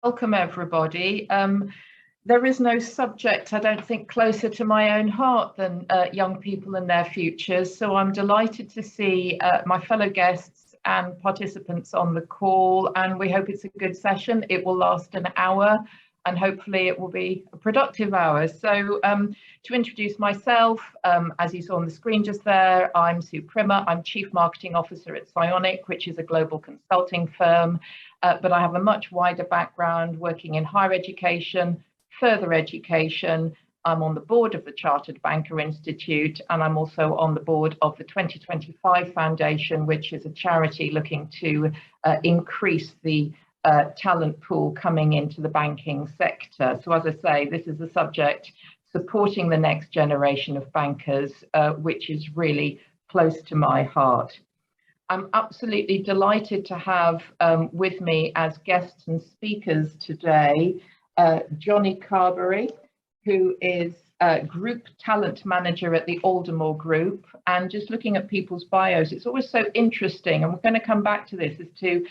Welcome, everybody. There is no subject, I don't think, closer to my own heart than young people and their futures. So I'm delighted to see my fellow guests and participants on the call, and we hope it's a good session. It will last an hour, and hopefully it will be a productive hour. So to introduce myself, as you saw on the screen just there, I'm Sue Primmer. I'm Chief Marketing Officer at Sionic, which is a global consulting firm. But I have a much wider background working in higher education, further education. I'm on the board of the Chartered Banker Institute, and I'm also on the board of the 2025 Foundation, which is a charity looking to increase the talent pool coming into the banking sector. So as I say, this is a subject supporting the next generation of bankers, which is really close to my heart. I'm absolutely delighted to have with me as guests and speakers today, Johnny Carberry, who is Group Talent Manager at the Aldermore Group. And just looking at people's bios, it's always so interesting, and we're going to come back to this, as to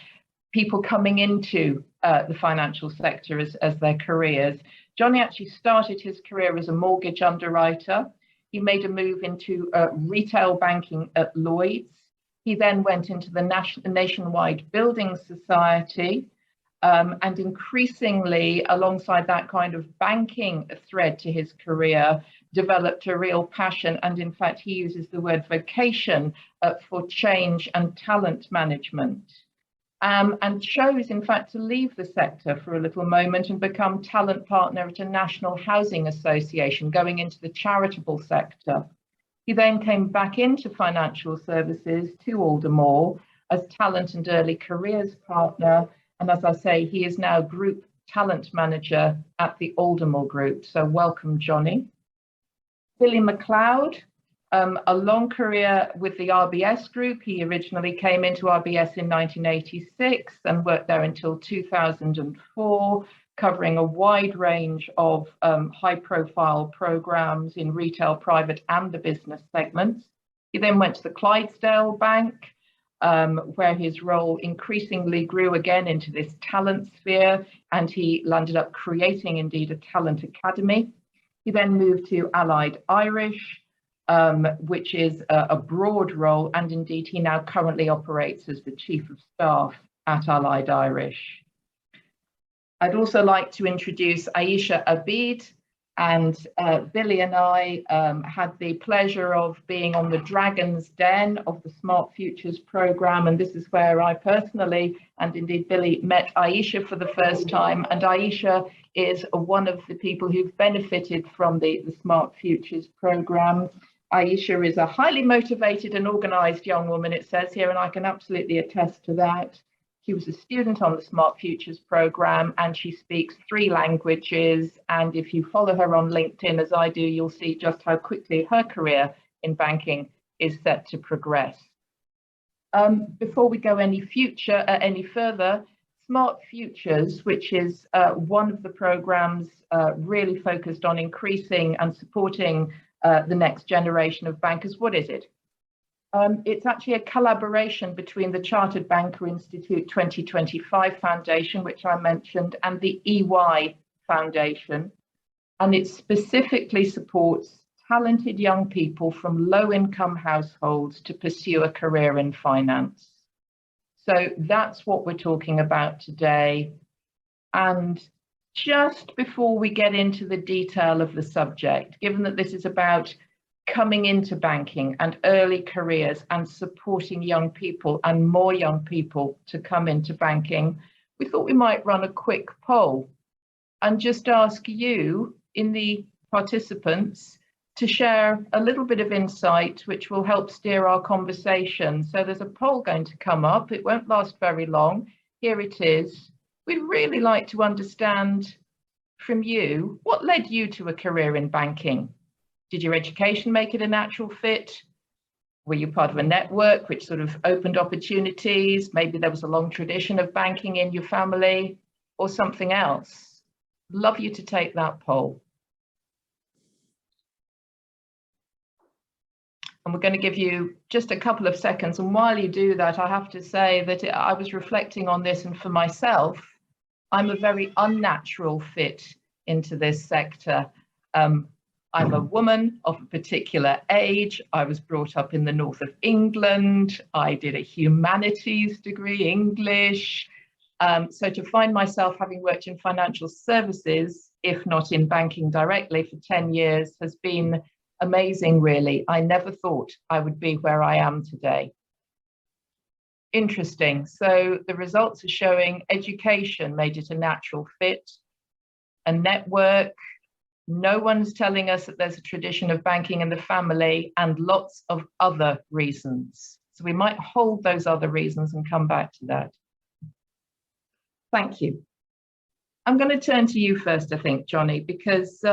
people coming into the financial sector as their careers. Johnny actually started his career as a mortgage underwriter. He made a move into retail banking at Lloyd's. He then went into the Nationwide Building Society, and increasingly, alongside that kind of banking thread to his career, developed a real passion. And in fact, he uses the word vocation for change and talent management, and chose, in fact, to leave the sector for a little moment and become talent partner at a national housing association, going into the charitable sector. He then came back into financial services to Aldermore as talent and early careers partner. And as I say, he is now Group Talent Manager at the Aldermore Group. So welcome, Johnny. Billy McLeod, a long career with the RBS Group. He originally came into RBS in 1986 and worked there until 2004. Covering a wide range of high-profile programs in retail, private, and the business segments. He then went to the Clydesdale Bank, where his role increasingly grew again into this talent sphere, and he landed up creating, indeed, a talent academy. He then moved to Allied Irish, which is a broad role, and indeed he now currently operates as the Chief of Staff at Allied Irish. I'd also like to introduce Aisha Abid, and Billy and I had the pleasure of being on the Dragon's Den of the Smart Futures programme, and this is where I personally, and indeed Billy, met Aisha for the first time. And Aisha is one of the people who've benefited from the Smart Futures programme. Aisha is a highly motivated and organised young woman, it says here, and I can absolutely attest to that. She was a student on the Smart Futures programme, and she speaks 3 languages. And if you follow her on LinkedIn, as I do, you'll see just how quickly her career in banking is set to progress. Before we go any further, Smart Futures, which is one of the programmes really focused on increasing and supporting the next generation of bankers. What is it? It's actually a collaboration between the Chartered Banker Institute 2025 Foundation, which I mentioned, and the EY Foundation. And it specifically supports talented young people from low-income households to pursue a career in finance. So that's what we're talking about today. And just before we get into the detail of the subject, given that this is about coming into banking and early careers and supporting young people and more young people to come into banking, we thought we might run a quick poll and just ask you, in the participants, to share a little bit of insight which will help steer our conversation. So there's a poll going to come up. It won't last very long. Here it is. We'd really like to understand from you, what led you to a career in banking? Did your education make it a natural fit? Were you part of a network which sort of opened opportunities? Maybe there was a long tradition of banking in your family, or something else. Love you to take that poll. And we're going to give you just a couple of seconds. And while you do that, I have to say that I was reflecting on this, and for myself, I'm a very unnatural fit into this sector. I'm a woman of a particular age. I was brought up in the north of England. I did a humanities degree, English. So to find myself having worked in financial services, if not in banking directly for 10 years, has been amazing, really. I never thought I would be where I am today. Interesting. So the results are showing education made it a natural fit, a network. No one's telling us that there's a tradition of banking in the family, and lots of other reasons. So we might hold those other reasons and come back to that. Thank you. I'm going to turn to you first, I think, Johnny, because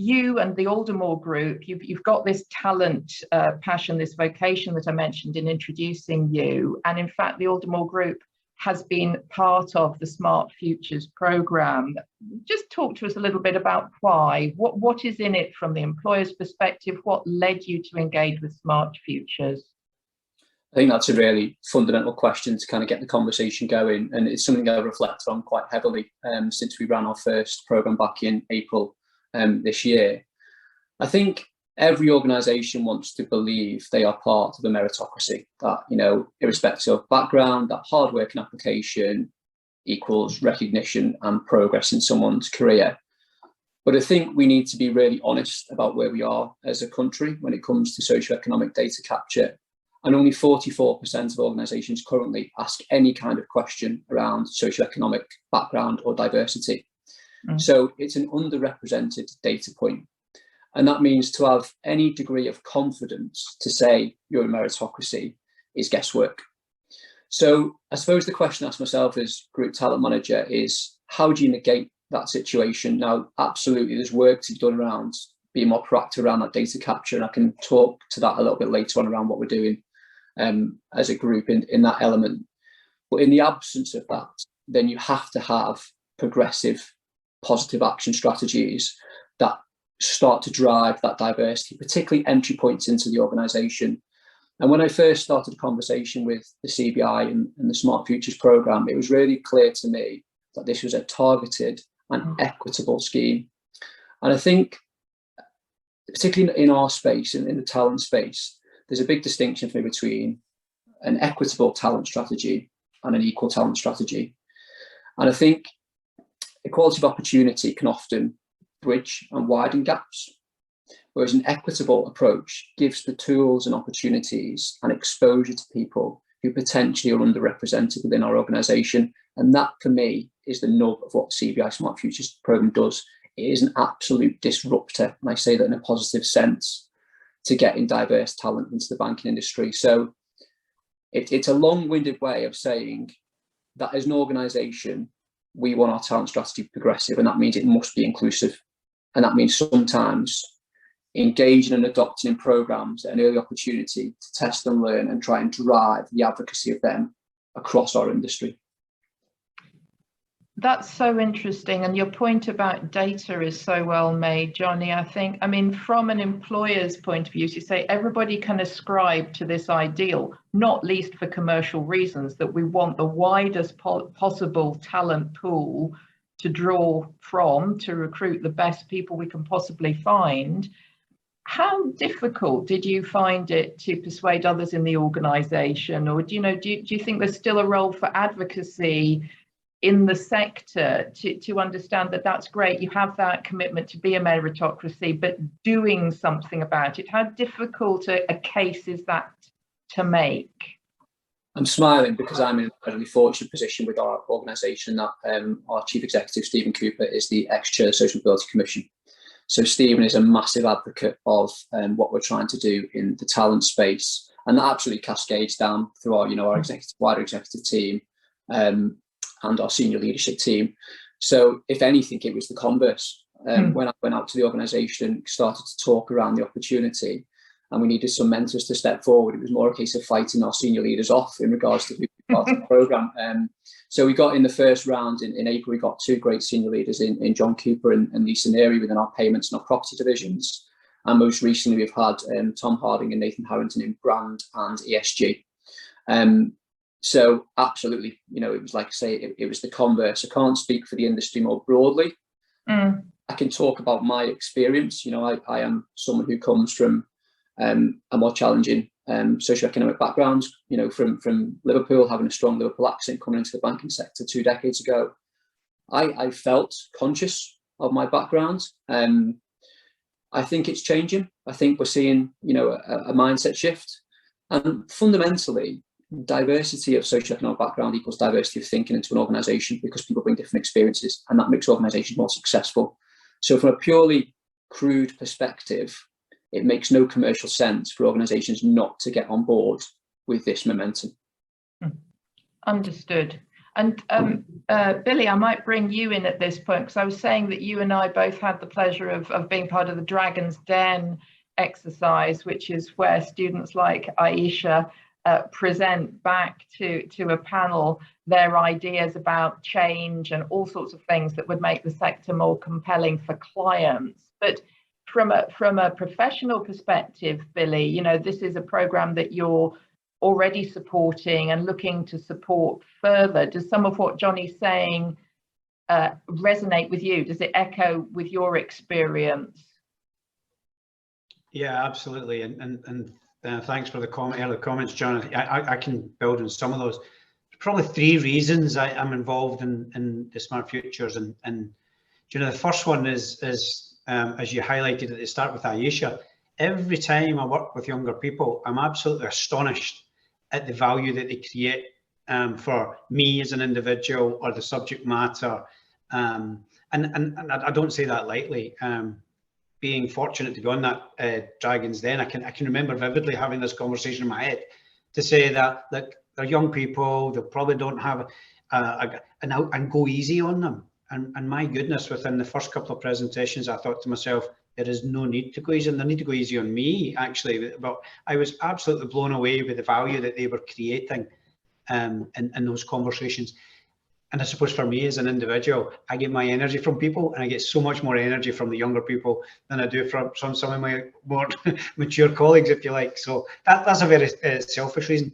you and the Aldermore Group, you've got this talent, passion, this vocation that I mentioned in introducing you. And in fact, the Aldermore Group has been part of the Smart Futures programme. Just talk to us a little bit about why. What is in it from the employer's perspective? What led you to engage with Smart Futures? I think that's a really fundamental question to kind of get the conversation going, and it's something I reflect on quite heavily since we ran our first programme back in April this year. I think every organisation wants to believe they are part of a meritocracy, that, you know, irrespective of background, that hard work and application equals recognition and progress in someone's career. But I think we need to be really honest about where we are as a country when it comes to socioeconomic data capture. And only 44% of organisations currently ask any kind of question around socioeconomic background or diversity. So it's an underrepresented data point. And that means to have any degree of confidence to say you're a meritocracy is guesswork. So I suppose the question I ask myself as group talent manager is, how do you negate that situation? Now, absolutely, there's work to be done around being more proactive around that data capture. And I can talk to that a little bit later on around what we're doing as a group in that element. But in the absence of that, then you have to have progressive, positive action strategies that start to drive that diversity, particularly entry points into the organisation. And when I first started a conversation with the CBI and the Smart Futures programme, it was really clear to me that this was a targeted and equitable scheme. And I think, particularly in our space, in the talent space, there's a big distinction for me between an equitable talent strategy and an equal talent strategy. And I think equality of opportunity can often bridge and widen gaps, whereas an equitable approach gives the tools and opportunities and exposure to people who potentially are underrepresented within our organisation. And that, for me, is the nub of what the CBI Smart Futures programme does. It is an absolute disruptor, and I say that in a positive sense, to getting diverse talent into the banking industry. So it's a long-winded way of saying that as an organisation, we want our talent strategy progressive, and that means it must be inclusive. And that means sometimes engaging and adopting in programmes at an early opportunity to test and learn and try and drive the advocacy of them across our industry. That's so interesting. And your point about data is so well made, Johnny. I think, I mean, from an employer's point of view, you say everybody can ascribe to this ideal, not least for commercial reasons, that we want the widest possible talent pool to draw from, to recruit the best people we can possibly find. How difficult did you find it to persuade others in the organisation? Or do you think there's still a role for advocacy in the sector to understand that that's great, you have that commitment to be a meritocracy, but doing something about it? How difficult a case is that to make? I'm smiling because I'm in an incredibly fortunate position with our organisation that our Chief Executive, Stephen Cooper, is the ex-chair of the Social Mobility Commission. So Stephen is a massive advocate of what we're trying to do in the talent space, and that absolutely cascades down through our, our wider executive team and our senior leadership team. So if anything, it was the converse. When I went out to the organisation, started to talk around the opportunity, and we needed some mentors to step forward, it was more a case of fighting our senior leaders off in regards to who we got to the programme. So we got in the first round in April, we got two great senior leaders in John Cooper and Lisa Neary within our payments and our property divisions. And most recently, we've had Tom Harding and Nathan Harrington in brand and ESG. So absolutely, you know, it was like I say, it was the converse. I can't speak for the industry more broadly. I can talk about my experience. You know, I am someone who comes from a more challenging socioeconomic background, you know, from Liverpool, having a strong Liverpool accent, coming into the banking sector 2 decades ago. I felt conscious of my background. I think it's changing. I think we're seeing, you know, a mindset shift. And fundamentally, diversity of socioeconomic background equals diversity of thinking into an organisation, because people bring different experiences, and that makes organisations more successful. So from a purely crude perspective, it makes no commercial sense for organisations not to get on board with this momentum. Understood. And Billy, I might bring you in at this point, because I was saying that you and I both had the pleasure of being part of the Dragon's Den exercise, which is where students like Aisha present back to a panel their ideas about change and all sorts of things that would make the sector more compelling for clients. But from a professional perspective, Billy, you know, this is a program that you're already supporting and looking to support further. Does some of what Johnny's saying resonate with you? Does it echo with your experience? Yeah, absolutely. And thanks for the early comments, John. I can build on some of those. Probably 3 reasons I'm involved in the Smart Futures, and you know, the first one is as you highlighted at the start with Aisha. Every time I work with younger people, I'm absolutely astonished at the value that they create for me as an individual, or the subject matter, and I don't say that lightly. Being fortunate to be on that Dragon's Den, I can remember vividly having this conversation in my head to say that they're young people, they probably don't have an out, and go easy on them. And my goodness, within the first couple of presentations, I thought to myself, there is no need to go easy, and they need to go easy on me, actually. But I was absolutely blown away with the value that they were creating in those conversations. And I suppose for me as an individual, I get my energy from people, and I get so much more energy from the younger people than I do from some of my more mature colleagues, if you like. So that's a very selfish reason.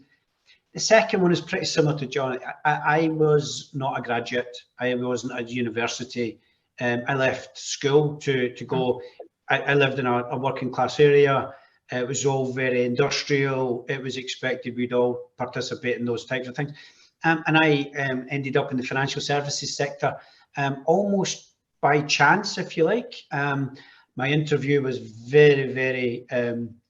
The second one is pretty similar to John. I was not a graduate. I wasn't at university. I left school to go. I lived in a working class area. It was all very industrial. It was expected we'd all participate in those types of things. And I ended up in the financial services sector almost by chance, if you like. My interview was very, very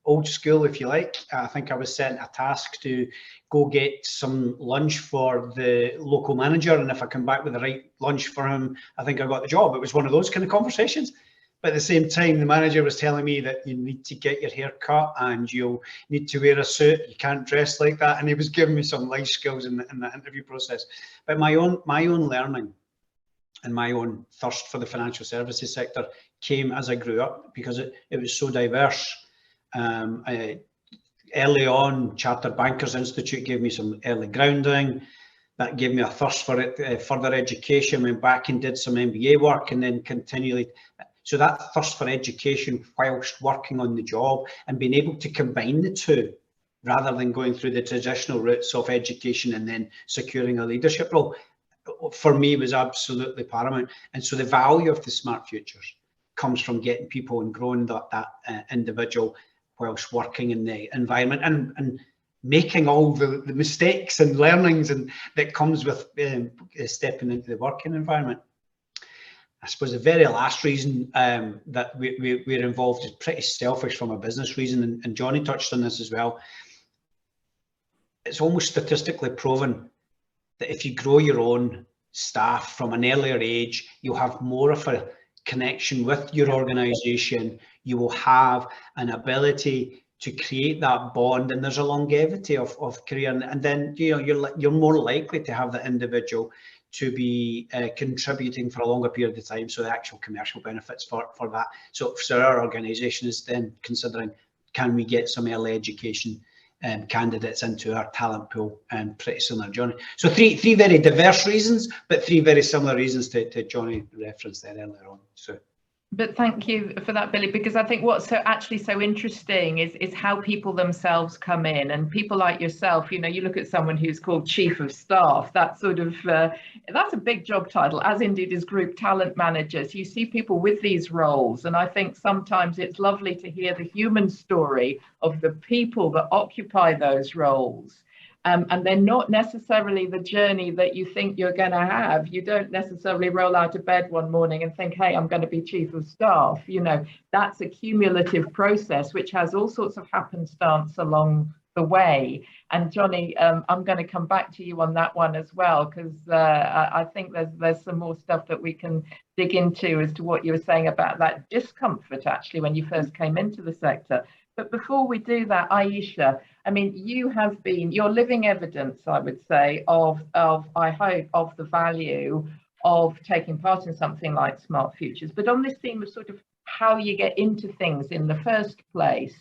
old school, if you like. I think I was sent a task to go get some lunch for the local manager, and if I come back with the right lunch for him, I think I got the job. It was one of those kind of conversations. But at the same time, the manager was telling me that you need to get your hair cut and you'll need to wear a suit. You can't dress like that. And he was giving me some life skills in that interview process. But my own learning and my own thirst for the financial services sector came as I grew up, because it was so diverse. Early on, Chartered Bankers Institute gave me some early grounding. That gave me a thirst for it, further education. Went back and did some MBA work, and then continually. So that thirst for education whilst working on the job, and being able to combine the two, rather than going through the traditional routes of education and then securing a leadership role, for me was absolutely paramount. And so the value of the Smart Futures comes from getting people and growing that individual whilst working in the environment, and making all the mistakes and learnings and that comes with stepping into the working environment. I suppose the very last reason that we're involved is pretty selfish from a business reason, and Johnny touched on this as well. It's almost statistically proven that if you grow your own staff from an earlier age, you'll have more of a connection with your organisation. You will have an ability to create that bond, and there's a longevity of career, and then you're more likely to have the individual to be contributing for a longer period of time. So the actual commercial benefits for that. So our organisation is then considering, can we get some early education candidates into our talent pool, and pretty similar, Johnny. So three very diverse reasons, but 3 very similar reasons to Johnny referenced there earlier on. So But thank you for that, Billy, because I think what's actually so interesting is how people themselves come in, and people like yourself, you know, you look at someone who's called chief of staff, that sort of, that's a big job title, as indeed is group talent managers. You see people with these roles, and I think sometimes it's lovely to hear the human story of the people that occupy those roles. And they're not necessarily the journey that you think you're going to have. You don't necessarily roll out of bed one morning and think, hey, I'm going to be chief of staff. You know, that's a cumulative process which has all sorts of happenstance along the way. And Johnny, I'm going to come back to you on that one as well, because I think there's some more stuff that we can dig into as to what you were saying about that discomfort actually when you first came into the sector. But before we do that, Aisha, I mean, you have been, you're living evidence, I would say, of I hope, of the value of taking part in something like Smart Futures. But on this theme of sort of how you get into things in the first place,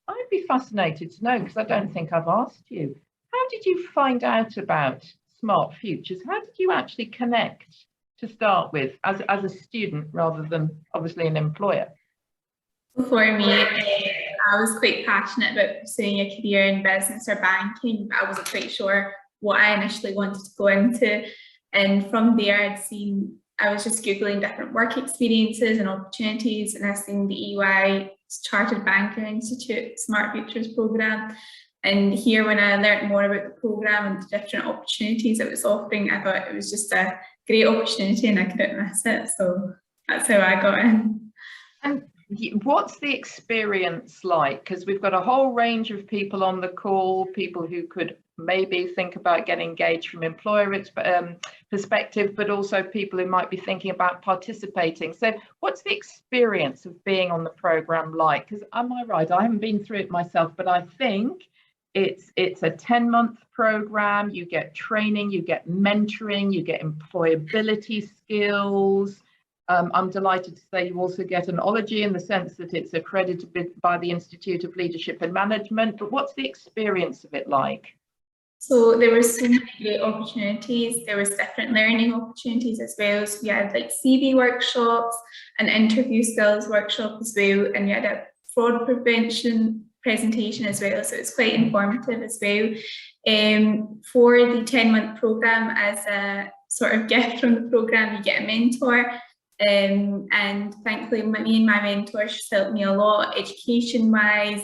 I'd be fascinated to know, because I don't think I've asked you, how did you find out about Smart Futures? How did you actually connect to start with as a student rather than obviously an employer? For me, I was quite passionate about pursuing a career in business or banking, but I wasn't quite sure what I initially wanted to go into. And from there, I was just Googling different work experiences and opportunities, and I seen the EY Chartered Banker Institute Smart Futures programme. And here, when I learned more about the programme and the different opportunities it was offering, I thought it was just a great opportunity and I couldn't miss it. So that's how I got in. And what's the experience like? Because we've got a whole range of people on the call, people who could maybe think about getting engaged from employer perspective, but also people who might be thinking about participating. So what's the experience of being on the programme like? Because am I right? I haven't been through it myself, but I think it's a 10-month programme. You get training, you get mentoring, you get employability skills. I'm delighted to say you also get an ology in the sense that it's accredited by the Institute of Leadership and Management. But what's the experience of it like? So there were so many great opportunities. There was different learning opportunities as well. So we had like CV workshops, an interview skills workshop as well, and we had a fraud prevention presentation as well. So it's quite informative as well. For the 10-month programme, as a sort of gift from the programme, you get a mentor. And thankfully, me and my mentor, she's helped me a lot education-wise,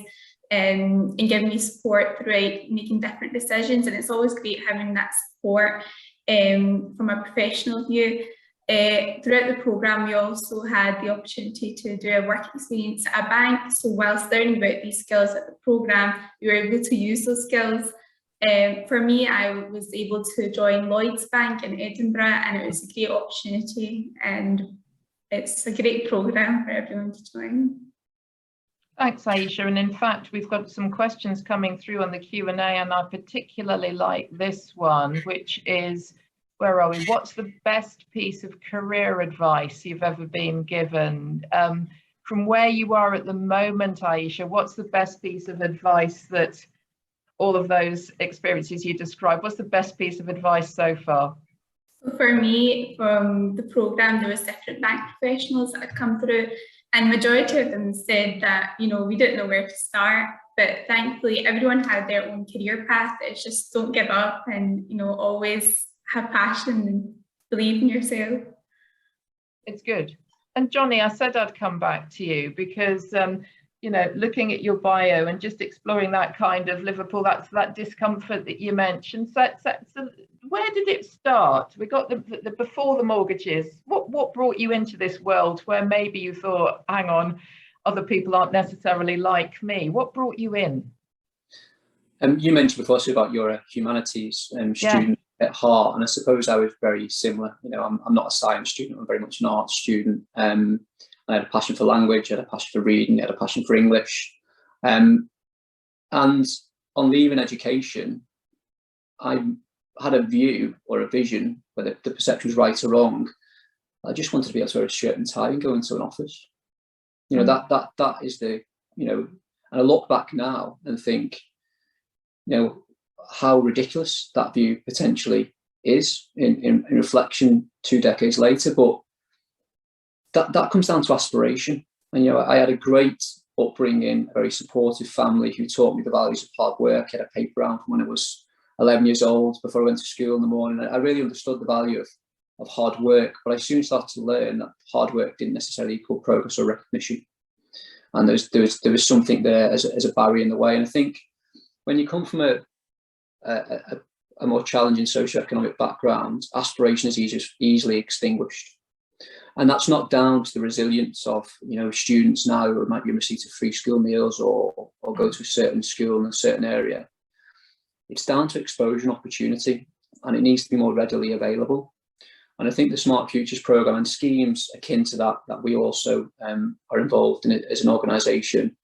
and giving me support throughout making different decisions. And it's always great having that support from a professional view. Throughout the programme, we also had the opportunity to do a work experience at a bank. So whilst learning about these skills at the programme, we were able to use those skills. For me, I was able to join Lloyds Bank in Edinburgh, and it was a great opportunity, and it's a great programme for everyone to join. Thanks, Aisha. And in fact, we've got some questions coming through on the Q&A, and I particularly like this one, which is, where are we? What's the best piece of career advice you've ever been given? From where you are at the moment, Aisha, what's the best piece of advice that all of those experiences you described, what's the best piece of advice so far? For me, from the programme, there was different bank professionals that had come through, and majority of them said that, you know, we didn't know where to start, but thankfully everyone had their own career path. It's just don't give up, and, you know, always have passion and believe in yourself. It's good. And Johnny, I said I'd come back to you because you know, looking at your bio and just exploring that kind of Liverpool, that's that discomfort that you mentioned. So where did it start? We got the before the mortgages. What brought you into this world where maybe you thought, hang on, other people aren't necessarily like me? What brought you in? You mentioned before about your humanities student at heart, and I suppose I was very similar. You know, I'm not a science student, I'm very much an art student. I had a passion for language, I had a passion for reading, I had a passion for English. And on leaving education, I had a view or a vision, whether the perception was right or wrong. I just wanted to be able to wear a shirt and tie and go into an office. You know, that is the, you know, and I look back now and think, you know, how ridiculous that view potentially is in reflection 2 decades later. But that comes down to aspiration. And, I had a great upbringing, a very supportive family who taught me the values of hard work. I had a paper round from when I was 11 years old before I went to school in the morning. I really understood the value of hard work, but I soon started to learn that hard work didn't necessarily equal progress or recognition. And there was something there as a barrier in the way. And I think when you come from a more challenging socioeconomic background, aspiration is easily extinguished. And that's not down to the resilience of students now who might be in receipt of free school meals or go to a certain school in a certain area. It's down to exposure and opportunity, and it needs to be more readily available. And I think the Smart Futures programme and schemes akin to that we also are involved in as an organisation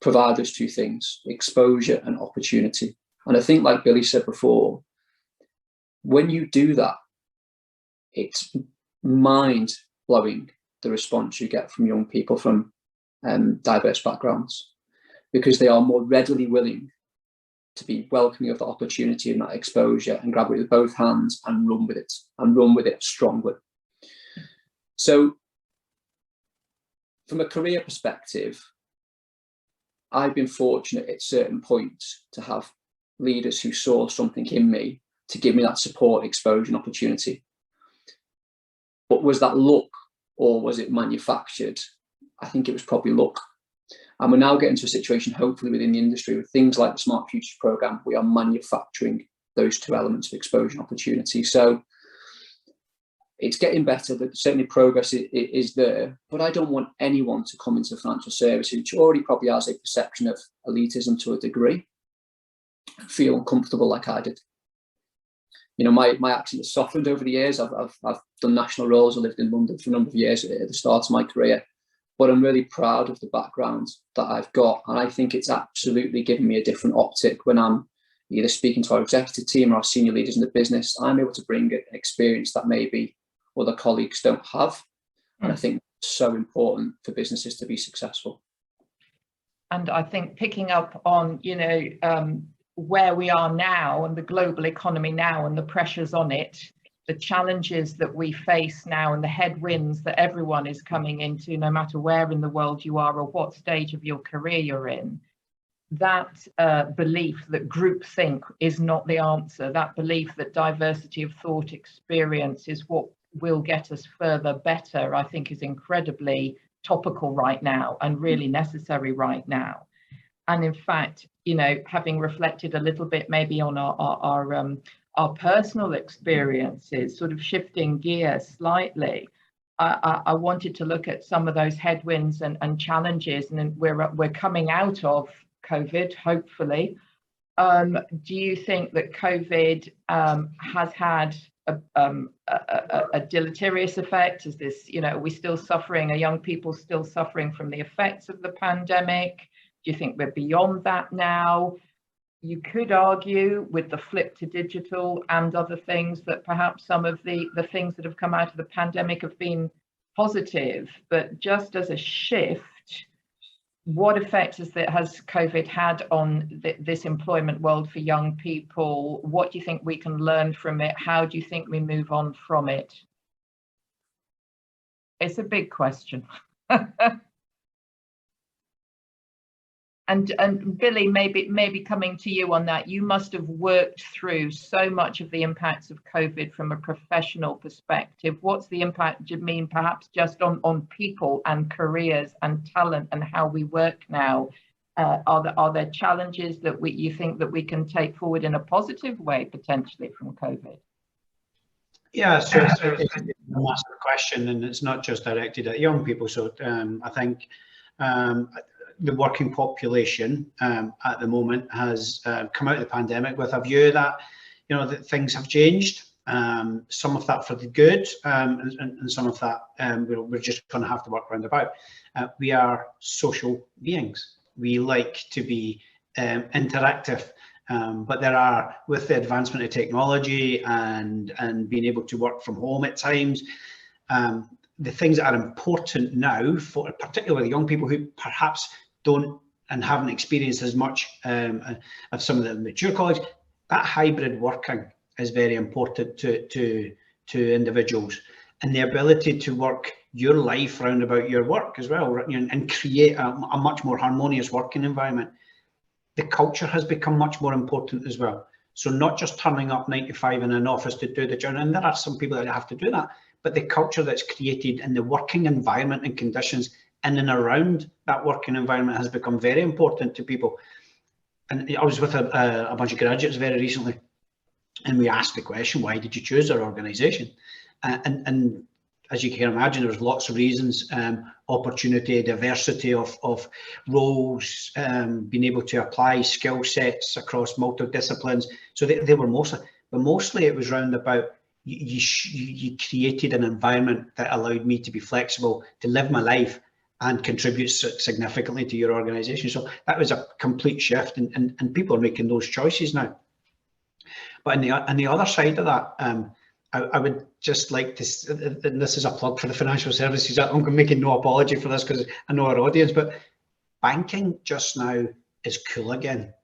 provide those two things, exposure and opportunity. And I think, like Billy said before, when you do that, it's mind-blowing the response you get from young people from diverse backgrounds, because they are more readily willing to be welcoming of the opportunity and that exposure and grab it with both hands and run with it strongly. So from a career perspective, I've been fortunate at certain points to have leaders who saw something in me to give me that support, exposure and opportunity. But was that luck or was it manufactured? I think it was probably luck. And we're now getting to a situation, hopefully within the industry, with things like the Smart Futures programme, we are manufacturing those two elements of exposure and opportunity. So it's getting better, but certainly progress is there. But I don't want anyone to come into financial services, which already probably has a perception of elitism to a degree, feel uncomfortable like I did. My accent has softened over the years. I've done national roles. I lived in London for a number of years at the start of my career. But I'm really proud of the background that I've got. And I think it's absolutely given me a different optic when I'm either speaking to our executive team or our senior leaders in the business. I'm able to bring an experience that maybe other colleagues don't have. And I think it's so important for businesses to be successful. And I think picking up on, where we are now and the global economy now and the pressures on it, the challenges that we face now and the headwinds that everyone is coming into, no matter where in the world you are or what stage of your career you're in, that belief that groupthink is not the answer, that belief that diversity of thought experience is what will get us further better, I think is incredibly topical right now and really necessary right now. And in fact, having reflected a little bit maybe on our personal experiences, sort of shifting gear slightly, I wanted to look at some of those headwinds and challenges, and we're coming out of COVID, hopefully. Do you think that COVID has had a deleterious effect? Is this, are we still suffering? Are young people still suffering from the effects of the pandemic? Do you think we're beyond that now? You could argue with the flip to digital and other things that perhaps some of the things that have come out of the pandemic have been positive, but just as a shift, what effect has COVID had on this employment world for young people? What do you think we can learn from it? How do you think we move on from it? It's a big question. And Billy, maybe coming to you on that, you must have worked through so much of the impacts of COVID from a professional perspective. What's the impact, do you mean perhaps just on people and careers and talent and how we work now? Are there challenges that you think that we can take forward in a positive way potentially from COVID? Yeah, so it's a massive question, and it's not just directed at young people. So I think the working population at the moment has come out of the pandemic with a view that, that things have changed. Some of that for the good, and some of that we're just going to have to work round about. We are social beings. We like to be interactive, but there are, with the advancement of technology and being able to work from home at times, the things that are important now, for particularly young people who perhaps don't and haven't experienced as much of some of the mature colleagues, that hybrid working is very important to individuals, and the ability to work your life round about your work as well, and create a much more harmonious working environment. The culture has become much more important as well. So not just turning up 9 to 5 in an office to do the job, and there are some people that have to do that, but the culture that's created in the working environment and conditions in and around that working environment has become very important to people. And I was with a bunch of graduates very recently, and we asked the question, why did you choose our organisation? And as you can imagine, there was lots of reasons: opportunity, diversity of roles, being able to apply skill sets across multiple disciplines. So they were mostly it was round about you created an environment that allowed me to be flexible, to live my life and contribute significantly to your organisation. So that was a complete shift, and people are making those choices now. But on the other side of that, I would just like to, and this is a plug for the financial services. I'm making no apology for this because I know our audience, but banking just now is cool again.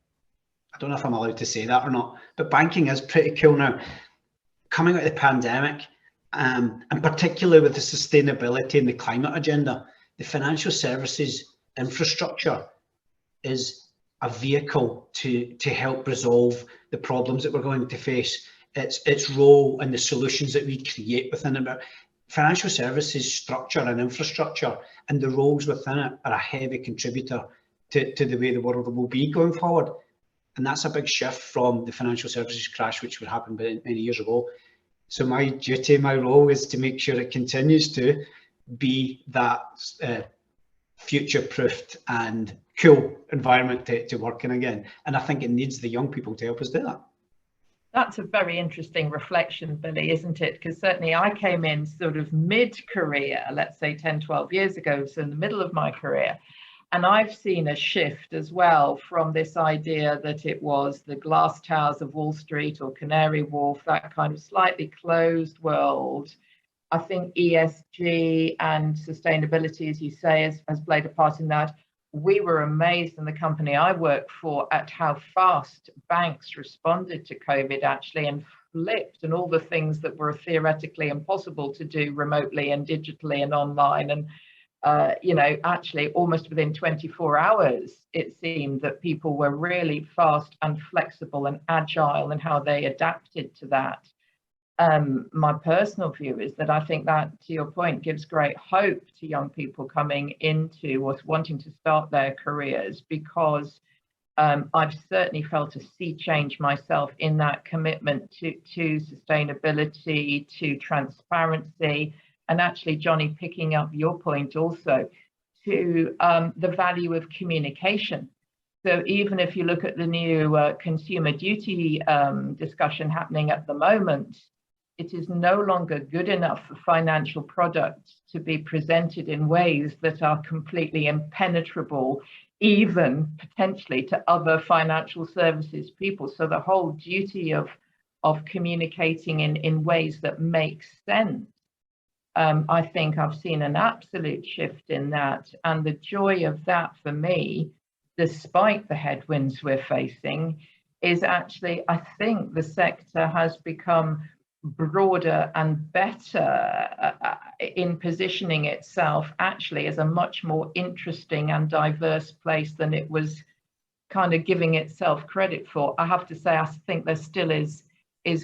I don't know if I'm allowed to say that or not, but banking is pretty cool now. Coming out of the pandemic, and particularly with the sustainability and the climate agenda, the financial services infrastructure is a vehicle to help resolve the problems that we're going to face. Its role and the solutions that we create within it. But financial services structure and infrastructure and the roles within it are a heavy contributor to the way the world will be going forward. And that's a big shift from the financial services crash, which would happen many years ago. So my duty, my role is to make sure it continues to be that future-proofed and cool environment to work in again. And I think it needs the young people to help us do that. That's a very interesting reflection, Billy, isn't it? Because certainly I came in sort of mid-career, let's say 10, 12 years ago, so in the middle of my career. And I've seen a shift as well from this idea that it was the glass towers of Wall Street or Canary Wharf, that kind of slightly closed world. I think ESG and sustainability, as you say, has played a part in that. We were amazed in the company I work for at how fast banks responded to COVID actually, and flipped, and all the things that were theoretically impossible to do remotely and digitally and online. And, actually almost within 24 hours, it seemed that people were really fast and flexible and agile in how they adapted to that. My personal view is that I think that, to your point, gives great hope to young people coming into or wanting to start their careers, because I've certainly felt a sea change myself in that commitment to sustainability, to transparency, and actually, Johnny, picking up your point also, to the value of communication. So even if you look at the new consumer duty discussion happening at the moment, it is no longer good enough for financial products to be presented in ways that are completely impenetrable, even potentially to other financial services people. So the whole duty of communicating in ways that make sense, I think I've seen an absolute shift in that. And the joy of that for me, despite the headwinds we're facing, is actually, I think the sector has become broader and better in positioning itself actually as a much more interesting and diverse place than it was kind of giving itself credit for. I have to say, I think there still is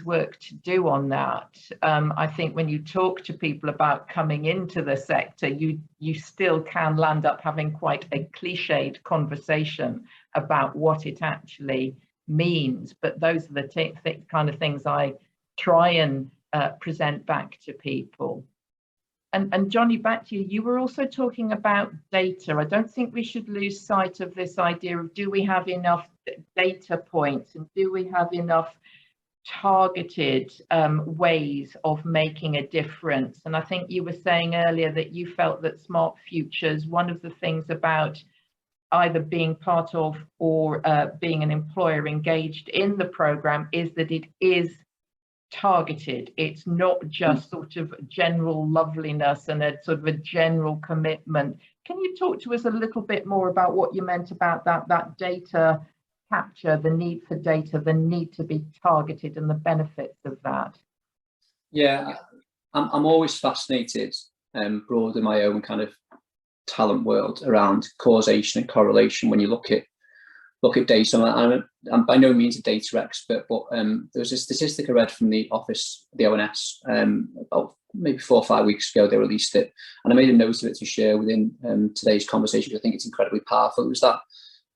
work to do on that. I think when you talk to people about coming into the sector, you still can land up having quite a cliched conversation about what it actually means. But those are the kind of things I try and present back to people. And Johnny, back to you. You were also talking about data. I don't think we should lose sight of this idea of, do we have enough data points, and do we have enough targeted ways of making a difference? And I think you were saying earlier that you felt that Smart Futures, one of the things about either being part of or being an employer engaged in the program is that it is targeted. It's not just sort of general loveliness and a sort of a general commitment. Can you talk to us a little bit more about what you meant about that data capture, the need for data, the need to be targeted, and the benefits of that? Yeah, I'm always fascinated broaden my own kind of talent world around causation and correlation when you look at data. I'm by no means a data expert, but there was a statistic I read from the ONS, about maybe 4 or 5 weeks ago. They released it, and I made a note of it to share within today's conversation, because I think it's incredibly powerful. It was that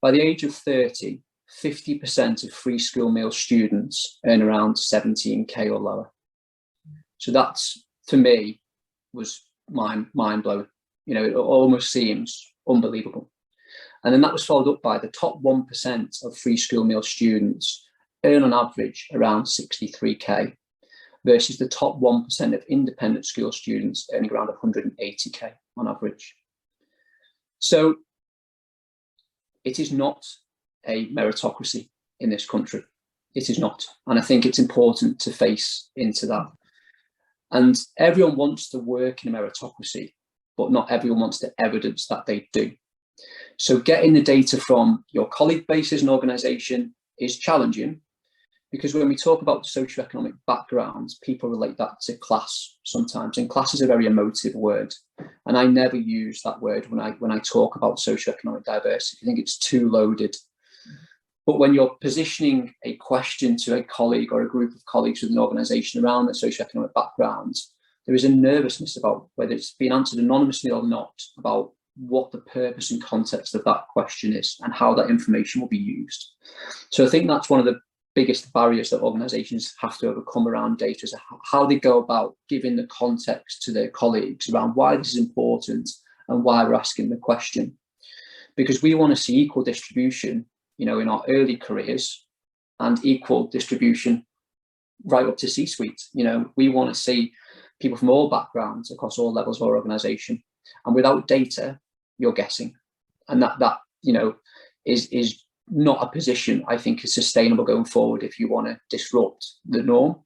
by the age of 30, 50% of free school meal students earn around 17k or lower. So that's, for me, was mind blowing. You know, it almost seems unbelievable. And then that was followed up by the top 1% of free school meal students earn on average around 63k, versus the top 1% of independent school students earning around 180k on average. So it is not a meritocracy in this country. It is not. And I think it's important to face into that. And everyone wants to work in a meritocracy, but not everyone wants the evidence that they do. So getting the data from your colleague base as an organisation is challenging, because when we talk about socioeconomic backgrounds, people relate that to class sometimes, and class is a very emotive word, and I never use that word when I talk about socioeconomic diversity. I think it's too loaded. But when you're positioning a question to a colleague or a group of colleagues with an organisation around their socioeconomic backgrounds, there is a nervousness about whether it's being answered anonymously or not, about what the purpose and context of that question is and how that information will be used. So I think that's one of the biggest barriers that organisations have to overcome around data, is how they go about giving the context to their colleagues around why this is important and why we're asking the question. Because we want to see equal distribution, you know, in our early careers, and equal distribution right up to C-suite. You know, we want to see people from all backgrounds across all levels of our organisation. And without data, you're guessing, and that you know is not a position I think is sustainable going forward if you want to disrupt the norm.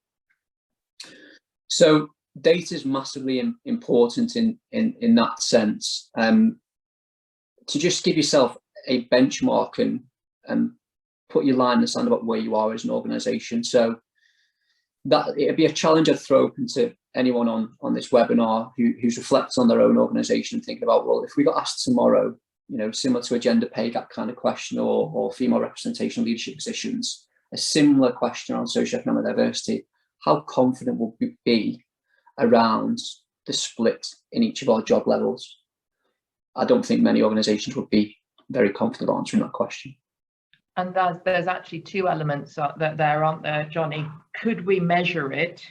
So data is massively important in that sense. To just give yourself a benchmark and put your line in the sand about where you are as an organisation. So that it'd be a challenge I'd throw open to anyone on this webinar who's reflecting on their own organisation and thinking about, well, if we got asked tomorrow, you know, similar to a gender pay gap kind of question, or female representation of leadership positions, a similar question around socioeconomic diversity, how confident will we be around the split in each of our job levels? I don't think many organisations would be very confident answering that question. And there's actually two elements that there, aren't there, Johnny? Could we measure it?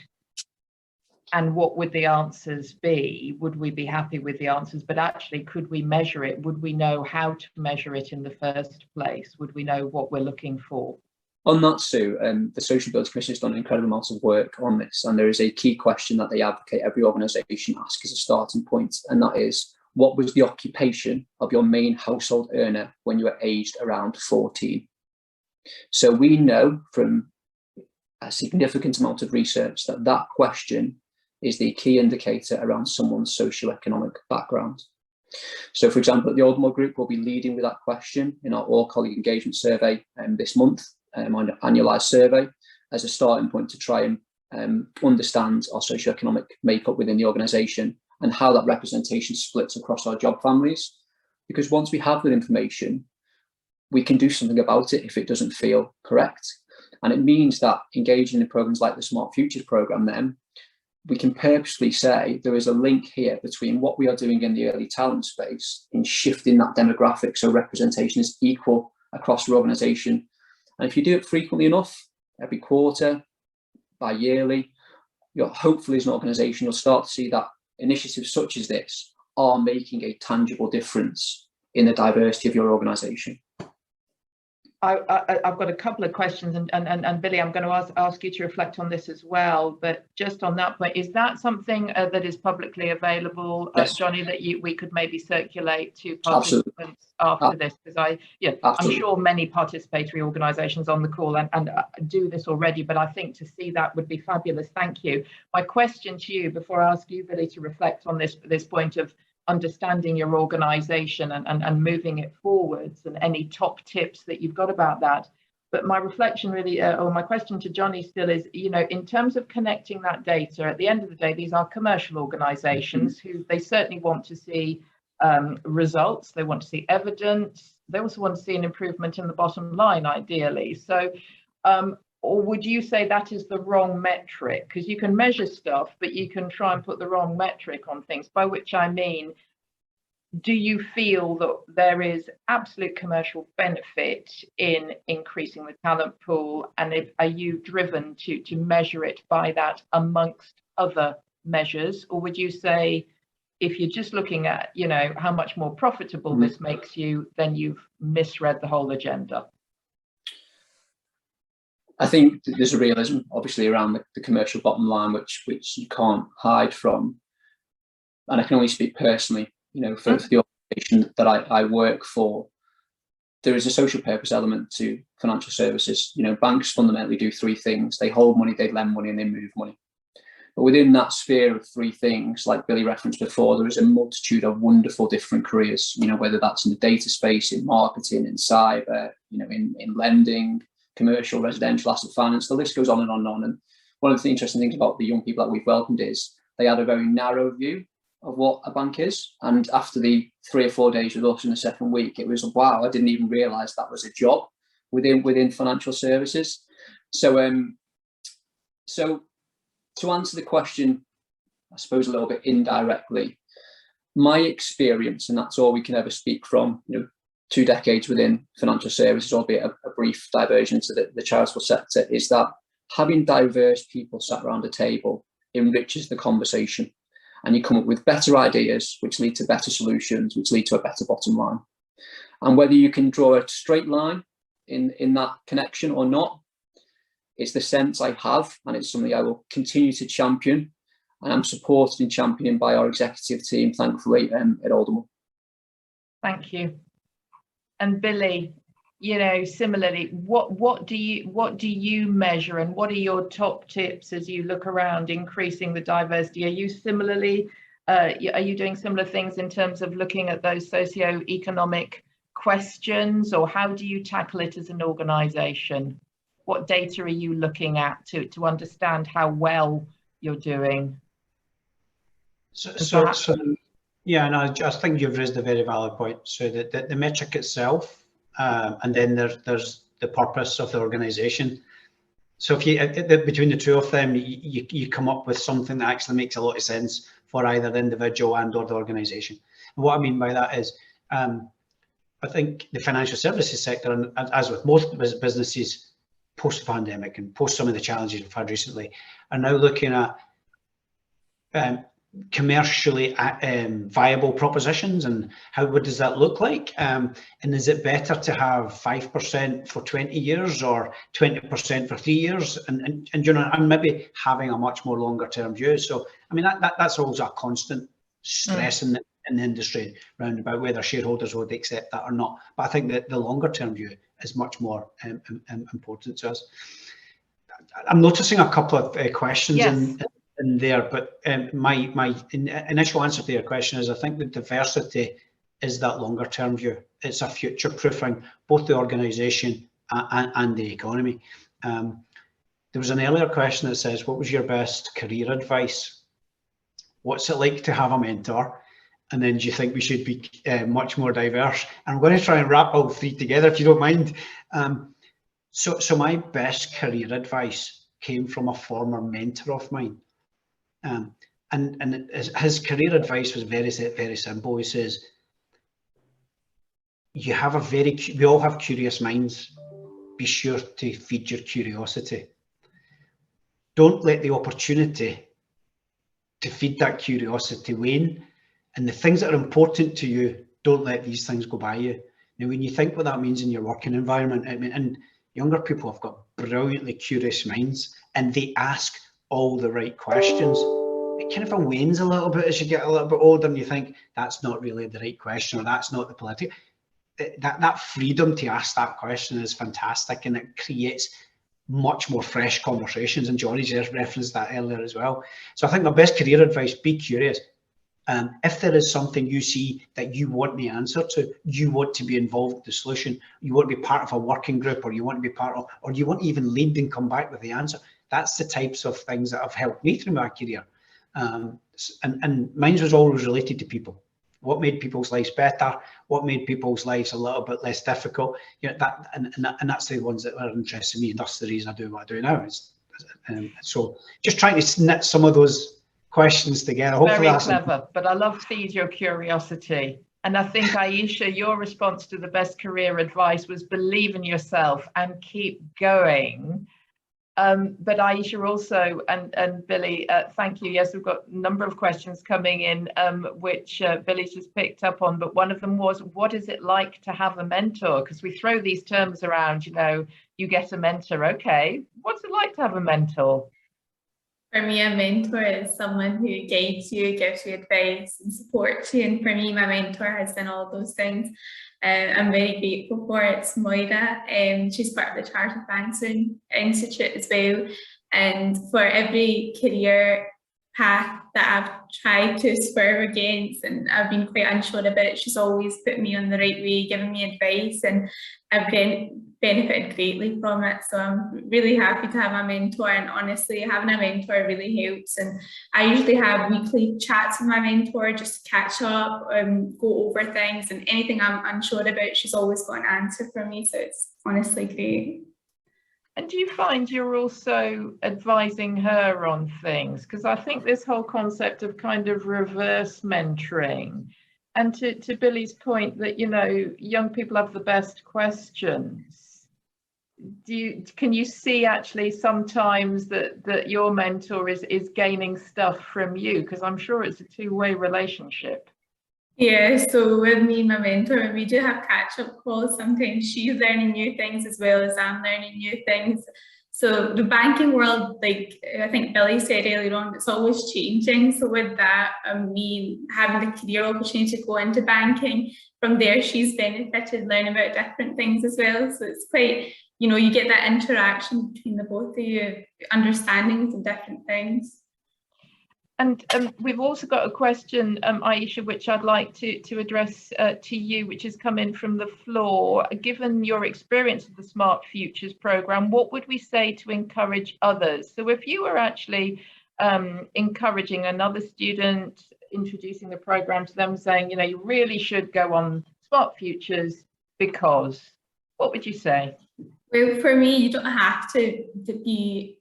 And what would the answers be? Would we be happy with the answers? But actually, could we measure it? Would we know how to measure it in the first place? Would we know what we're looking for? On that, Sue, the Social Ability Commission has done an incredible amount of work on this. And there is a key question that they advocate every organisation ask as a starting point. And that is, what was the occupation of your main household earner when you were aged around 14? So we know from a significant amount of research that that question is the key indicator around someone's socioeconomic background. So, for example, at the Aldermore Group, we'll be leading with that question in our all-colleague engagement survey this month, our annualised survey, as a starting point to try and understand our socioeconomic makeup within the organisation and how that representation splits across our job families. Because once we have that information, we can do something about it if it doesn't feel correct. And it means that engaging in programs like the Smart Futures programme, then we can purposely say there is a link here between what we are doing in the early talent space in shifting that demographic so representation is equal across your organisation. And if you do it frequently enough, every quarter, bi-yearly, you're hopefully as an organisation, you'll start to see that initiatives such as this are making a tangible difference in the diversity of your organisation. I've got a couple of questions, and Billy, I'm going to ask you to reflect on this as well. But just on that point, is that something that is publicly available, yes, Johnny, that we could maybe circulate to participants Absolutely. After this? Because I'm sure many participatory organisations on the call and do this already, but I think to see that would be fabulous. Thank you. My question to you, before I ask you, Billy, to reflect on this point of understanding your organisation and moving it forwards, and any top tips that you've got about that. But my reflection really, or my question to Johnny still is, in terms of connecting that data, at the end of the day, these are commercial organizations who they certainly want to see results. They want to see evidence. They also want to see an improvement in the bottom line, ideally. So, or would you say that is the wrong metric? Because you can measure stuff, but you can try and put the wrong metric on things, by which I mean, do you feel that there is absolute commercial benefit in increasing the talent pool? And are you driven to measure it by that amongst other measures? Or would you say, if you're just looking at, how much more profitable this makes you, then you've misread the whole agenda? I think there's a realism, obviously, around the commercial bottom line, which you can't hide from. And I can only speak personally. For the organisation that I work for, there is a social purpose element to financial services. Banks fundamentally do three things. They hold money, they lend money, and they move money. But within that sphere of three things, like Billy referenced before, there is a multitude of wonderful different careers, whether that's in the data space, in marketing, in cyber, in lending, commercial, residential, asset finance. The list goes on and on and on. And one of the interesting things about the young people that we've welcomed is they had a very narrow view of what a bank is, and after the 3 or 4 days with us in the second week, it was, wow, I didn't even realize that was a job within financial services. So to answer the question, I suppose a little bit indirectly, my experience, and that's all we can ever speak from, 2 decades within financial services, albeit a brief diversion to the charitable sector, is that having diverse people sat around a table enriches the conversation. And you come up with better ideas, which lead to better solutions, which lead to a better bottom line. And whether you can draw a straight line in that connection or not, it's the sense I have, and it's something I will continue to champion. And I'm supported and championed by our executive team, thankfully, at Alderman. Thank you. And Billy, similarly, what do you measure, and what are your top tips as you look around increasing the diversity? Are you similarly, are you doing similar things in terms of looking at those socio-economic questions, or how do you tackle it as an organisation? What data are you looking at to understand how well you're doing? Yeah, and I think you've raised a very valid point. So the metric itself, and then there's the purpose of the organisation. So if you between the two of them, you come up with something that actually makes a lot of sense for either the individual and or the organisation. And what I mean by that is, I think the financial services sector, and as with most businesses post-pandemic and post some of the challenges we've had recently, are now looking at commercially viable propositions, and what does that look like, and is it better to have 5% for 20 years or 20% for 3 years, and maybe having a much more longer term view. So I mean that's always a constant stress in the industry round about whether shareholders would accept that or not. But I think that the longer term view is much more important to us. I'm noticing a couple of questions in there, but my initial answer to your question is I think that diversity is that longer term view. It's a future proofing both the organisation and the economy. There was an earlier question that says, what was your best career advice? What's it like to have a mentor? And then do you think we should be much more diverse? And I'm going to try and wrap all three together if you don't mind. So my best career advice came from a former mentor of mine. And his career advice was very simple. He says, we all have curious minds. Be sure to feed your curiosity. Don't let the opportunity to feed that curiosity wane. And the things that are important to you, don't let these things go by you. Now, when you think what that means in your working environment, I mean, and younger people have got brilliantly curious minds, and they ask all the right questions. It kind of wanes a little bit as you get a little bit older, and you think that's not really the right question, or that's not the political. That freedom to ask that question is fantastic, and it creates much more fresh conversations. And Johnny's just referenced that earlier as well. So I think my best career advice: be curious. If there is something you see that you want the answer to, you want to be involved with the solution, you want to be part of a working group, or you want to be part of, or you want to even lead and come back with the answer. That's the types of things that have helped me through my career. And mine was always related to people. What made people's lives better? What made people's lives a little bit less difficult? You know, and that's the ones that are interested in me. And that's the reason I do what I do now. So just trying to knit some of those questions together. Hopefully very clever, but I love to feed your curiosity. And I think, Aisha, your response to the best career advice was believe in yourself and keep going. But Aisha also, and Billy, thank you. Yes, we've got a number of questions coming in, which Billy's just picked up on. But one of them was, what is it like to have a mentor? Because we throw these terms around, you know, you get a mentor. Okay, what's it like to have a mentor? For me, a mentor is someone who guides you, gives you advice and supports you. And for me, my mentor has done all those things. I'm very grateful for it. It's Moira. She's part of the Chartered Banks Institute as well. And for every career path that I've tried to swerve against and I've been quite unsure about, she's always put me on the right way, given me advice, and I've benefited greatly from it. So I'm really happy to have a mentor, and honestly, having a mentor really helps. And I usually have weekly chats with my mentor just to catch up, go over things, and anything I'm unsure about, she's always got an answer for me. So it's honestly great. And do you find you're also advising her on things? Because I think this whole concept of kind of reverse mentoring, and to Billy's point that, you know, young people have the best questions. Can you see actually sometimes that your mentor is gaining stuff from you? Because I'm sure it's a two-way relationship. Yeah, so with me and my mentor, we do have catch-up calls. Sometimes she's learning new things as well as I'm learning new things. So the banking world, like I think Billy said earlier on, it's always changing. So with that, me having the career opportunity to go into banking, from there she's benefited learning about different things as well. So it's quite, you know, you get that interaction between the both of you, understanding of different things. And we've also got a question, Aisha, which I'd like to address to you, which has come in from the floor. Given your experience of the Smart Futures programme, what would we say to encourage others? So if you were actually encouraging another student, introducing the programme to them, saying, you know, you really should go on Smart Futures because, what would you say? Well, for me, you don't have to be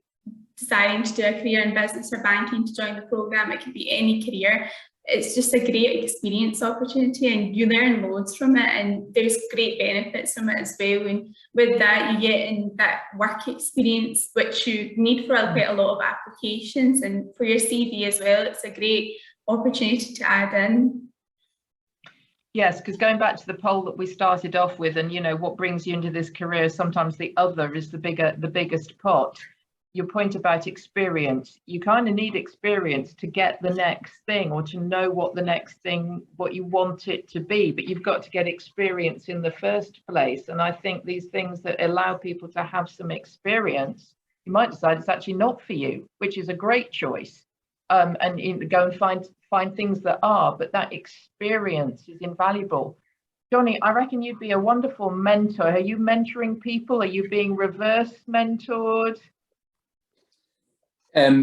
deciding to do a career in business or banking to join the programme. It could be any career. It's just a great experience opportunity, and you learn loads from it, and there's great benefits from it as well. And with that, you get in that work experience, which you need for quite a lot of applications, and for your CV as well. It's a great opportunity to add in. Yes, because going back to the poll that we started off with, and you know, what brings you into this career, sometimes the other is the biggest pot. Your point about experience, you kind of need experience to get the next thing, or to know what the next thing, what you want it to be, but you've got to get experience in the first place. And I think these things that allow people to have some experience, you might decide it's actually not for you, which is a great choice, and go and find things that are, but that experience is invaluable. Johnny, I reckon you'd be a wonderful mentor. Are you mentoring people? Are you being reverse mentored?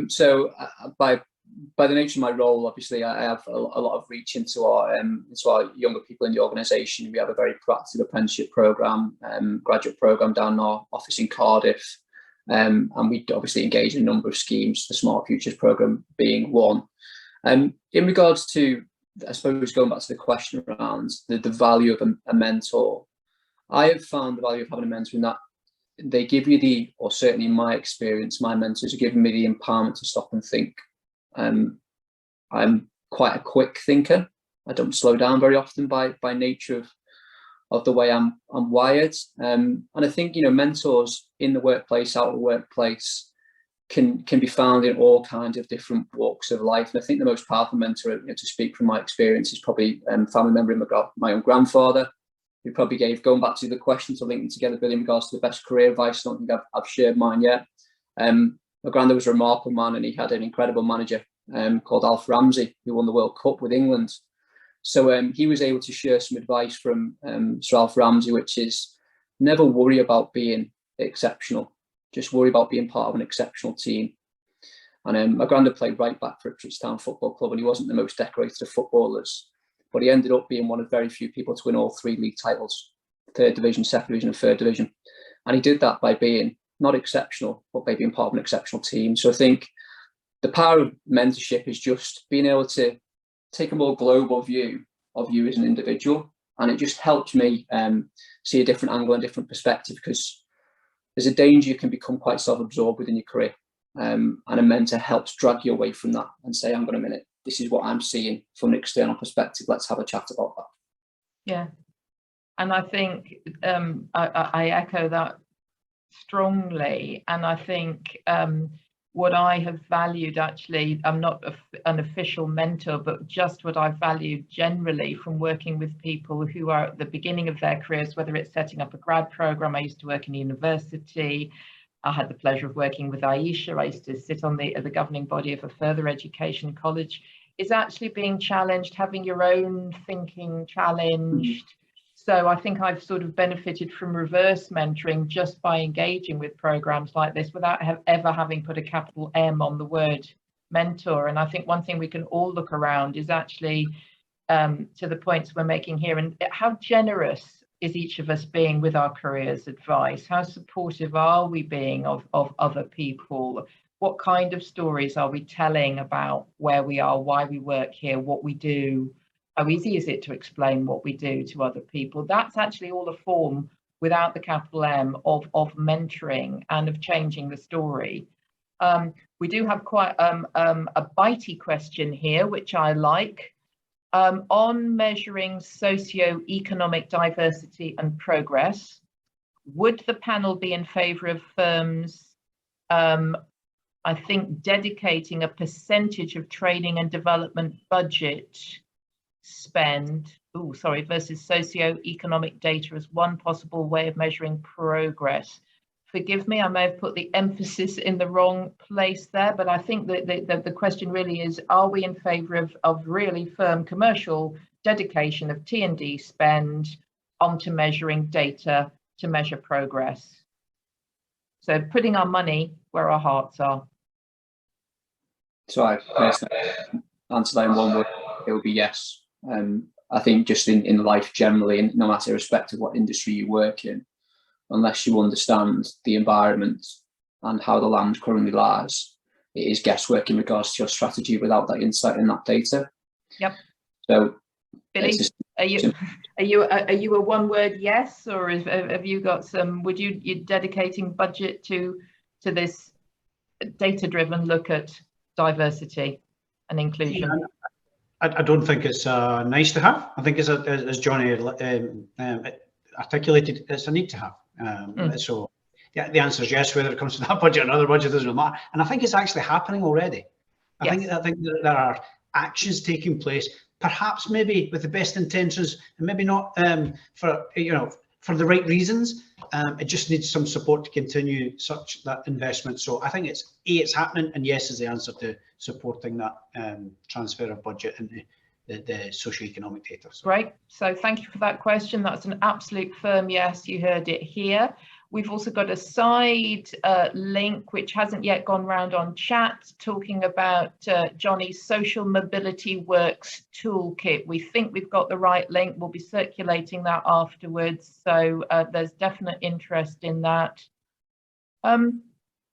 So by the nature of my role, obviously, I have a lot of reach into our younger people in the organisation. We have a very proactive apprenticeship programme, graduate programme down in our office in Cardiff, and we obviously engage in a number of schemes, the Smart Futures programme being one. In regards to, I suppose, going back to the question around the value of a mentor, I have found the value of having a mentor in that they give you or certainly in my experience, my mentors have given me the empowerment to stop and think. I'm quite a quick thinker. I don't slow down very often by nature of the way I'm wired. And I think, you know, mentors in the workplace, out of the workplace, can be found in all kinds of different walks of life. And I think the most powerful mentor, you know, to speak from my experience, is probably a family member in my own grandfather, who probably gave, going back to the question to link them together, Billy, in regards to the best career advice. I don't think I've shared mine yet. My granddad was a remarkable man, and he had an incredible manager called Alf Ramsey, who won the World Cup with England. So he was able to share some advice from Sir Alf Ramsey, which is never worry about being exceptional, just worry about being part of an exceptional team. And my granddad played right back for Ipswich Town Football Club, and he wasn't the most decorated of footballers, but he ended up being one of very few people to win all 3 league titles, 3rd division, 2nd division and 3rd division. And he did that by being not exceptional, but by being part of an exceptional team. So I think the power of mentorship is just being able to take a more global view of you as an individual. And it just helps me see a different angle and different perspective, because there's a danger you can become quite self-absorbed within your career. And a mentor helps drag you away from that and say, hang on a minute, this is what I'm seeing from an external perspective. Let's have a chat about that. Yeah. And I think I echo that strongly. And I think what I have valued, actually, I'm not an official mentor, but just what I've valued generally from working with people who are at the beginning of their careers, whether it's setting up a grad program. I used to work in university. I had the pleasure of working with Aisha. I used to sit on the governing body of a further education college. Is actually being challenged, having your own thinking challenged. So I think I've sort of benefited from reverse mentoring just by engaging with programs like this without ever having put a capital M on the word mentor. And I think one thing we can all look around is actually to the points we're making here, and how generous is each of us being with our careers advice? How supportive are we being of other people? What kind of stories are we telling about where we are, why we work here, what we do? How easy is it to explain what we do to other people? That's actually all a form, without the capital M, of mentoring and of changing the story. We do have quite a bitey question here, which I like. On measuring socio-economic diversity and progress, would the panel be in favour of firms, I think, dedicating a percentage of training and development budget spend, versus socio-economic data as one possible way of measuring progress? Forgive me, I may have put the emphasis in the wrong place there, but I think that the question really is, are we in favour of really firm commercial dedication of T&D spend onto measuring data to measure progress? So putting our money where our hearts are. So I personally answer that in one word, it would be yes. I think just in life generally, and no matter irrespective of what industry you work in, unless you understand the environment and how the land currently lies, it is guesswork in regards to your strategy without that insight and that data. Yep. So, Billy, are you a one-word yes, or have you got some? Would you dedicating budget to this data-driven look at diversity and inclusion? Yeah, I don't think it's nice to have. I think it's as Johnny articulated, it's a need to have. So yeah, the answer is yes, whether it comes to that budget or another budget doesn't matter. And I think it's actually happening already. I think there are actions taking place, perhaps maybe with the best intentions, and maybe not for the right reasons. It just needs some support to continue that investment. So I think it's happening, and yes is the answer to supporting that transfer of budget into the socioeconomic data. So. Great. So thank you for that question. That's an absolute firm yes. You heard it here. We've also got a side link which hasn't yet gone round on chat, talking about Johnny's Social Mobility Works Toolkit. We think we've got the right link. We'll be circulating that afterwards. So there's definite interest in that.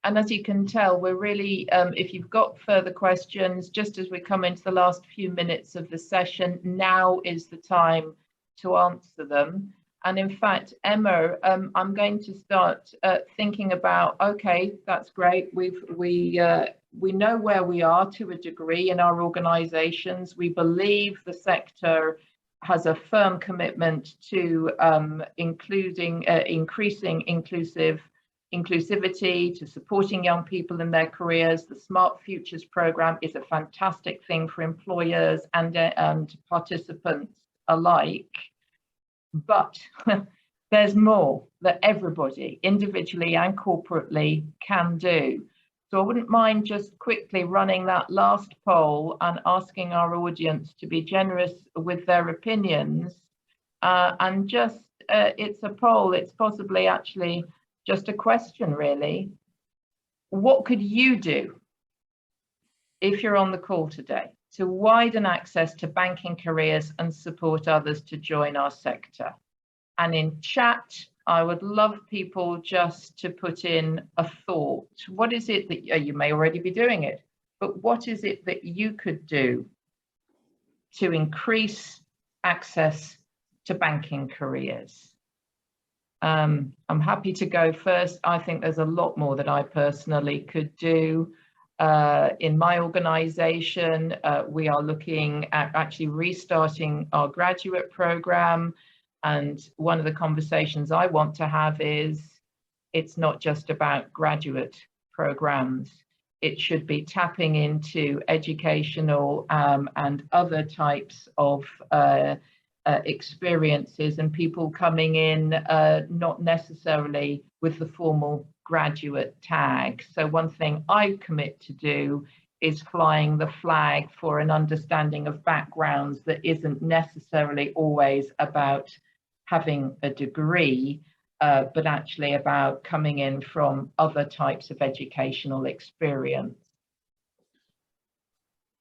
And as you can tell, we're really, if you've got further questions, just as we come into the last few minutes of the session, now is the time to answer them. And in fact, Emma, I'm going to start thinking about, okay, that's great. We know where we are to a degree in our organizations. We believe the sector has a firm commitment to increasing inclusivity, to supporting young people in their careers. The Smart Futures program is a fantastic thing for employers and participants alike. But there's more that everybody, individually and corporately, can do. So I wouldn't mind just quickly running that last poll and asking our audience to be generous with their opinions. And just, it's a poll, it's possibly actually just a question really. What could you do if you're on the call today to widen access to banking careers and support others to join our sector? And in chat, I would love people just to put in a thought. What is it that you may already be doing it, but what is it that you could do to increase access to banking careers? I'm happy to go first. I think there's a lot more that I personally could do. In my organization, we are looking at actually restarting our graduate program. And one of the conversations I want to have is, it's not just about graduate programs. It should be tapping into educational and other types of experiences, and people coming in not necessarily with the formal graduate tag. So one thing I commit to do is flying the flag for an understanding of backgrounds that isn't necessarily always about having a degree, but actually about coming in from other types of educational experience.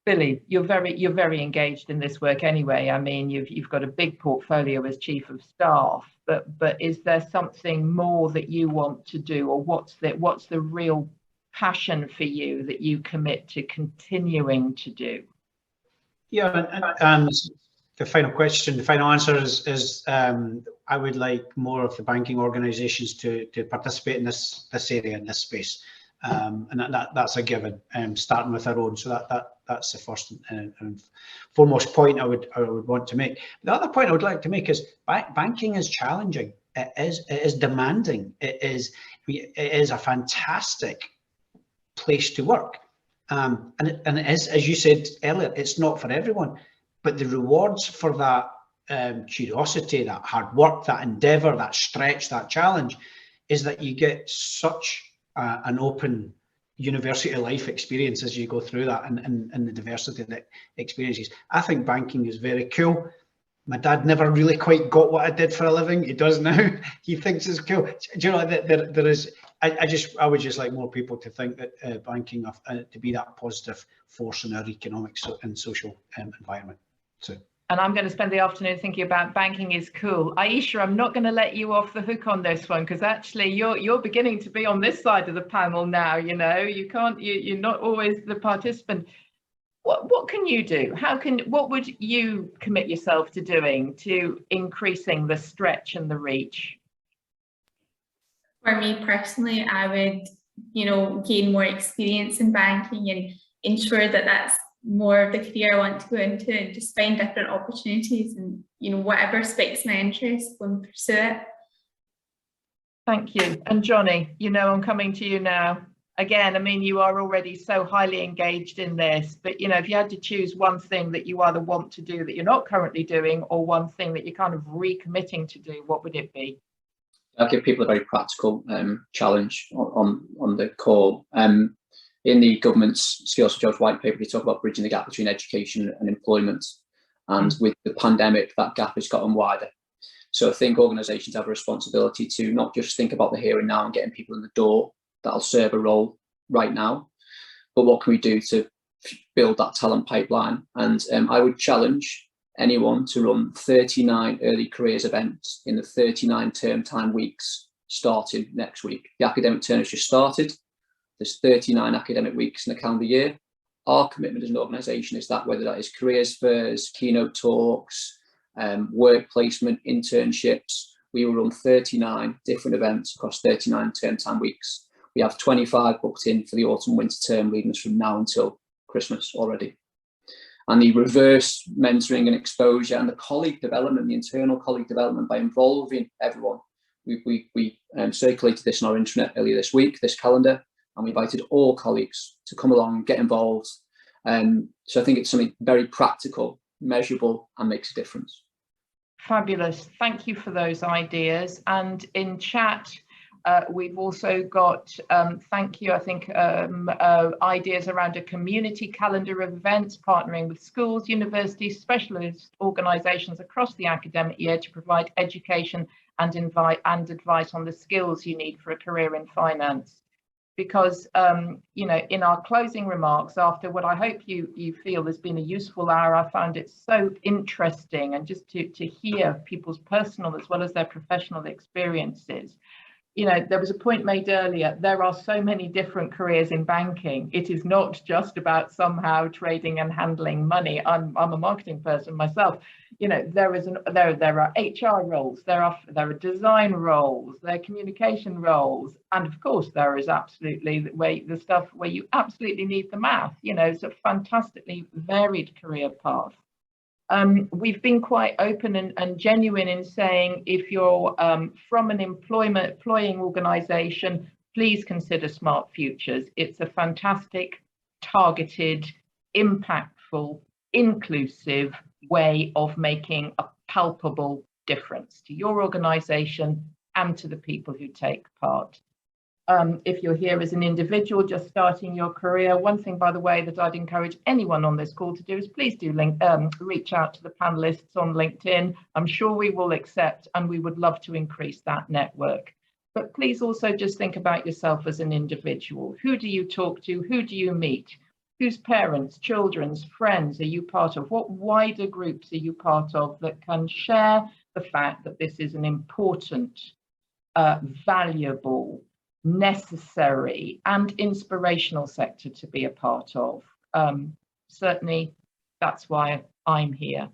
Billy, you're very engaged in this work anyway. I mean, you've got a big portfolio as Chief of Staff, but is there something more that you want to do, or what's the real passion for you that you commit to continuing to do? Yeah, the final question, the final answer is I would like more of the banking organisations to participate in this area, in this space, and that's a given. Starting with our own, so that's the first and foremost point I would want to make. The other point I would like to make is banking is challenging. It is demanding. It is a fantastic place to work, and it is, as you said earlier, it's not for everyone. But the rewards for that curiosity, that hard work, that endeavour, that stretch, that challenge, is that you get such an open university life experience as you go through that, and the diversity of the experiences. I think banking is very cool. My dad never really quite got what I did for a living. He does now. He thinks it's cool. Do you know that there is? I would just like more people to think that banking to be that positive force in our economic and social environment. So. And I'm going to spend the afternoon thinking about banking is cool. Aisha, I'm not going to let you off the hook on this one, because actually you're beginning to be on this side of the panel now. You know, you're not always the participant. What can you do? What would you commit yourself to doing to increasing the stretch and the reach? For me personally, I would, gain more experience in banking and ensure that that's more of the career I want to go into, and just find different opportunities and, whatever spikes my interest, go and pursue it. Thank you. And Johnny, I'm coming to you now. Again, I mean, you are already so highly engaged in this, but, if you had to choose one thing that you either want to do that you're not currently doing, or one thing that you're kind of recommitting to do, what would it be? I'll give people a very practical challenge on the call. In the government's Skills for Jobs white paper, they talk about bridging the gap between education and employment. And with the pandemic, that gap has gotten wider. So I think organisations have a responsibility to not just think about the here and now and getting people in the door that'll serve a role right now, but what can we do to build that talent pipeline? And I would challenge anyone to run 39 early careers events in the 39 term time weeks starting next week. The academic term has just started. There's 39 academic weeks in a calendar year. Our commitment as an organisation is that, whether that is careers fairs, keynote talks, work placement, internships, we will run 39 different events across 39 term time weeks. We have 25 booked in for the autumn winter term, leading us from now until Christmas already. And the reverse mentoring and exposure and the colleague development, the internal colleague development, by involving everyone. We circulated this on our intranet earlier this week, this calendar, and we invited all colleagues to come along and get involved. So I think it's something very practical, measurable, and makes a difference. Fabulous. Thank you for those ideas. And in chat, We've also got, thank you, I think, ideas around a community calendar of events, partnering with schools, universities, specialist organisations across the academic year to provide education and advice on the skills you need for a career in finance. Because, you know, in our closing remarks, after what I hope you feel has been a useful hour, I found it so interesting, and just to hear people's personal as well as their professional experiences. You know, there was a point made earlier, there are so many different careers in banking. It is not just about somehow trading and handling money. I'm a marketing person myself. You know, there are HR roles, there are design roles, there are communication roles, and of course there is absolutely the stuff where you absolutely need the math. You know, it's a fantastically varied career path. We've been quite open and genuine in saying, if you're from an employing organisation, please consider Smart Futures. It's a fantastic, targeted, impactful, inclusive way of making a palpable difference to your organisation and to the people who take part. If you're here as an individual just starting your career, one thing, by the way, that I'd encourage anyone on this call to do is please do reach out to the panelists on LinkedIn. I'm sure we will accept, and we would love to increase that network. But please also just think about yourself as an individual. Who do you talk to? Who do you meet? Whose parents, children's, friends are you part of? What wider groups are you part of that can share the fact that this is an important, valuable, necessary and inspirational sector to be a part of? Certainly, that's why I'm here.